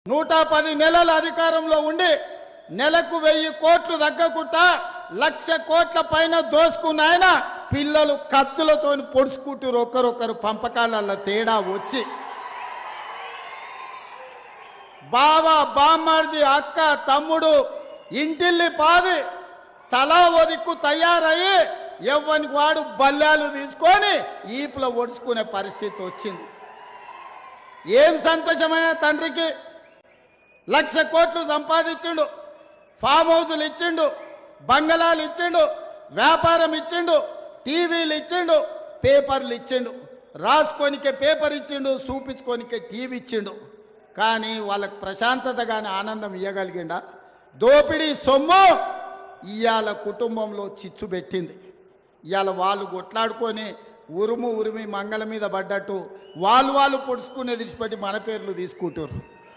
110 నెలల అధికారంలో ఉండి నెలకు 1000 కోట్లు తగ్గకుండా 1,00,000 కోట్ల పైన దోసుకున్న ఆయన పిల్లలు కత్తులతో పొడుచుకుంటూ ఒకరొకరు పంపకాల తేడా వచ్చి బావ బామ్మర్ది అక్క తమ్ముడు ఇంటిల్లి పాది తలా ఒదిక్కు తయారయ్యి ఎవ్వనికి వాడు బల్లాలు తీసుకొని ఈపులో ఒడుచుకునే పరిస్థితి వచ్చింది. ఏం సంతోషమైన తండ్రికి 1,00,000 కోట్లు సంపాదించిండు, ఫామ్ హౌజులు ఇచ్చిండు, బంగళాలు ఇచ్చిండు, వ్యాపారం ఇచ్చిండు, టీవీలు ఇచ్చిండు, పేపర్లు ఇచ్చిండు, రాసుకోనికే పేపర్ ఇచ్చిండు, చూపించుకోనికే టీవీ ఇచ్చిండు. కానీ వాళ్ళకు ప్రశాంతత కానీ ఆనందం ఇవ్వగలిగిండా? దోపిడీ సొమ్ము ఇవాళ కుటుంబంలో చిచ్చు పెట్టింది. ఇవాళ వాళ్ళు కొట్లాడుకొని ఉరుమి మంగళ మీద పడ్డట్టు వాళ్ళు పొడుచుకునేది విడిచిపెట్టి మన పేర్లు తీసుకుంటారు.